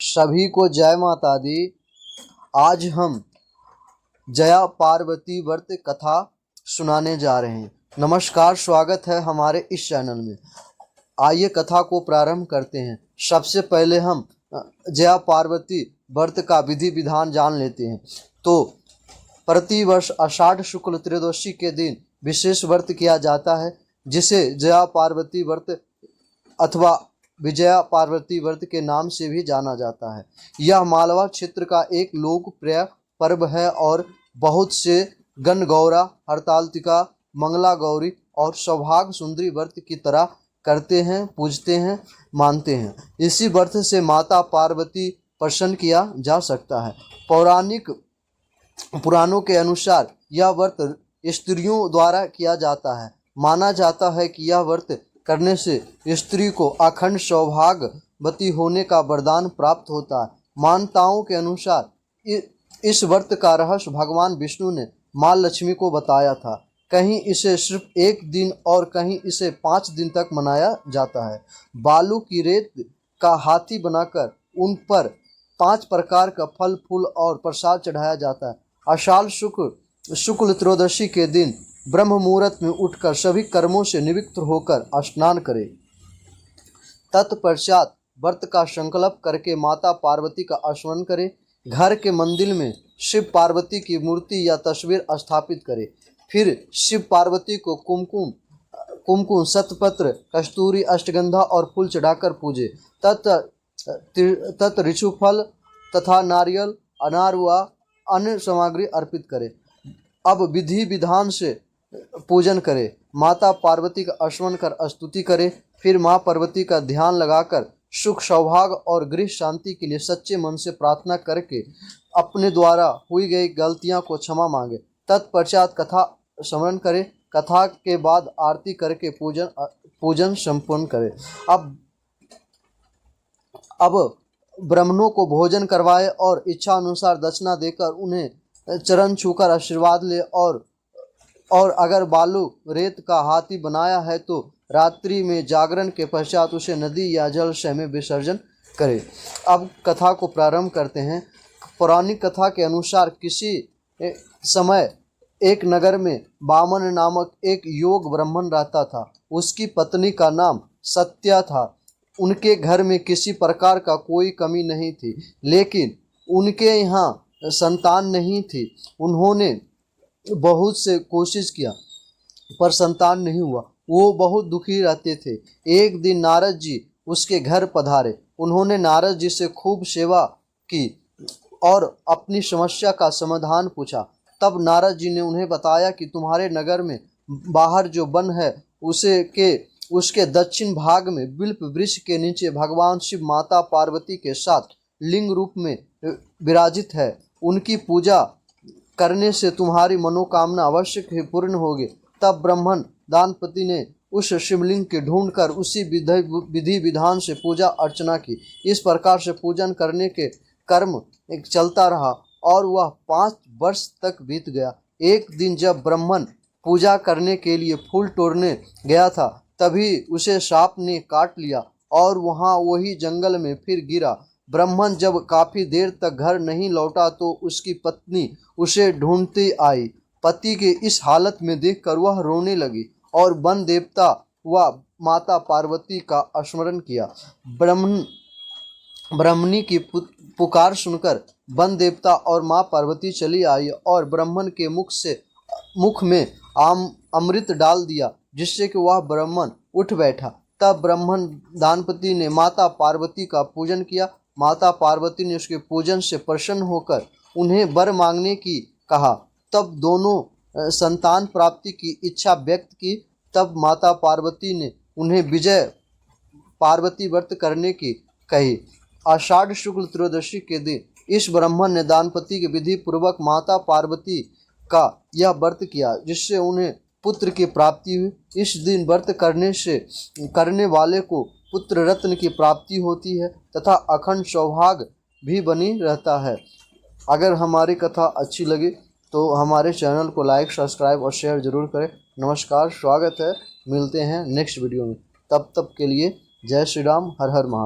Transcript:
सभी को जय माता दी। आज हम जया पार्वती व्रत कथा सुनाने जा रहे हैं। नमस्कार, स्वागत है हमारे इस चैनल में। आइए कथा को प्रारंभ करते हैं। सबसे पहले हम जया पार्वती व्रत का विधि विधान जान लेते हैं। तो प्रतिवर्ष आषाढ़ शुक्ल त्रयोदशी के दिन विशेष व्रत किया जाता है, जिसे जया पार्वती व्रत अथवा विजया पार्वती व्रत के नाम से भी जाना जाता है। यह मालवा क्षेत्र का एक लोकप्रिय पर्व है और बहुत से गणगौरा, हरतालिका, मंगला गौरी और सौभाग्य सुंदरी व्रत की तरह करते हैं, पूजते हैं, मानते हैं। इसी व्रत से माता पार्वती प्रसन्न किया जा सकता है। पुराणों के अनुसार यह व्रत स्त्रियों द्वारा किया जाता है। माना जाता है कि यह व्रत करने से स्त्री को अखंड सौभाग्यवती होने का वरदान प्राप्त होता है। मान्यताओं के अनुसार इस व्रत का रहस्य भगवान विष्णु ने माँ लक्ष्मी को बताया था। कहीं इसे सिर्फ एक दिन और कहीं इसे 5 दिन तक मनाया जाता है। बालू की रेत का हाथी बनाकर उन पर 5 प्रकार का फल फूल और प्रसाद चढ़ाया जाता है। आषाढ़ शुक्ल त्रयोदशी के दिन ब्रह्म मुहूर्त में उठकर सभी कर्मों से निवृत्त होकर स्नान करें। तत्पश्चात व्रत का संकल्प करके माता पार्वती का स्मरण करें। घर के मंदिर में शिव पार्वती की मूर्ति या तस्वीर स्थापित करें। फिर शिव पार्वती को कुमकुम, शतपत्र, कस्तूरी, अष्टगंधा और फूल चढ़ाकर पूजे। तत् ऋषु फल तथा नारियल, अनार व अन्य सामग्री अर्पित करें। अब विधि विधान से पूजन करें। माता पार्वती का स्मरण कर स्तुति करें। फिर माँ पार्वती का ध्यान लगाकर सुख, सौभाग्य और गृह शांति के लिए सच्चे मन से प्रार्थना करके अपने द्वारा हुई गई गलतियां को क्षमा मांगे। तत्पश्चात कथा स्मरण करें। कथा के बाद आरती करके पूजन संपन्न करें। अब ब्राह्मणों को भोजन करवाए और इच्छा अनुसार दक्षिणा देकर उन्हें चरण छूकर आशीर्वाद ले और अगर बालू रेत का हाथी बनाया है तो रात्रि में जागरण के पश्चात उसे नदी या जलाशय में विसर्जन करें। अब कथा को प्रारंभ करते हैं। पौराणिक कथा के अनुसार किसी समय एक नगर में वामन नामक एक योग ब्राह्मण रहता था। उसकी पत्नी का नाम सत्या था। उनके घर में किसी प्रकार का कोई कमी नहीं थी, लेकिन उनके यहाँ संतान नहीं थी। उन्होंने बहुत से कोशिश किया पर संतान नहीं हुआ। वो बहुत दुखी रहते थे। एक दिन नारद जी उसके घर पधारे। उन्होंने नारद जी से खूब सेवा की और अपनी समस्या का समाधान पूछा। तब नारद जी ने उन्हें बताया कि तुम्हारे नगर में बाहर जो वन है उसके दक्षिण भाग में बिल्व वृक्ष के नीचे भगवान शिव माता पार्वती के साथ लिंग रूप में विराजित है। उनकी पूजा करने से तुम्हारी मनोकामना अवश्य ही पूर्ण होगी। तब ब्राह्मण दानपति ने उस शिवलिंग के ढूंढकर उसी विधि विधान से पूजा अर्चना की। इस प्रकार से पूजन करने के कर्म चलता रहा और वह 5 वर्ष तक बीत गया। एक दिन जब ब्राह्मण पूजा करने के लिए फूल तोड़ने गया था, तभी उसे सांप ने काट लिया और वहाँ वही जंगल में फिर गिरा। ब्राह्मण जब काफी देर तक घर नहीं लौटा तो उसकी पत्नी उसे ढूंढती आई। पति के इस हालत में देखकर वह रोने लगी और वन देवता व माता पार्वती का स्मरण किया। ब्राह्मणी की पुकार सुनकर वन देवता और माँ पार्वती चली आई और ब्राह्मण के मुख में अमृत डाल दिया, जिससे कि वह ब्राह्मण उठ बैठा। तब ब्राह्मण दानपति ने माता पार्वती का पूजन किया। माता पार्वती ने उसके पूजन से प्रसन्न होकर उन्हें वर मांगने की कहा। तब दोनों संतान प्राप्ति की इच्छा व्यक्त की। तब माता पार्वती ने उन्हें विजय पार्वती व्रत करने की कही। आषाढ़ शुक्ल त्रयोदशी के दिन इस ब्राह्मण ने दानपति के विधि पूर्वक माता पार्वती का यह व्रत किया, जिससे उन्हें पुत्र की प्राप्ति हुई। इस दिन व्रत करने वाले को पुत्र रत्न की प्राप्ति होती है तथा अखंड सौभाग्य भी बनी रहता है। अगर हमारी कथा अच्छी लगी तो हमारे चैनल को लाइक, सब्सक्राइब और शेयर जरूर करें। नमस्कार, स्वागत है। मिलते हैं नेक्स्ट वीडियो में। तब तक के लिए जय श्री राम, हर हर महादेव।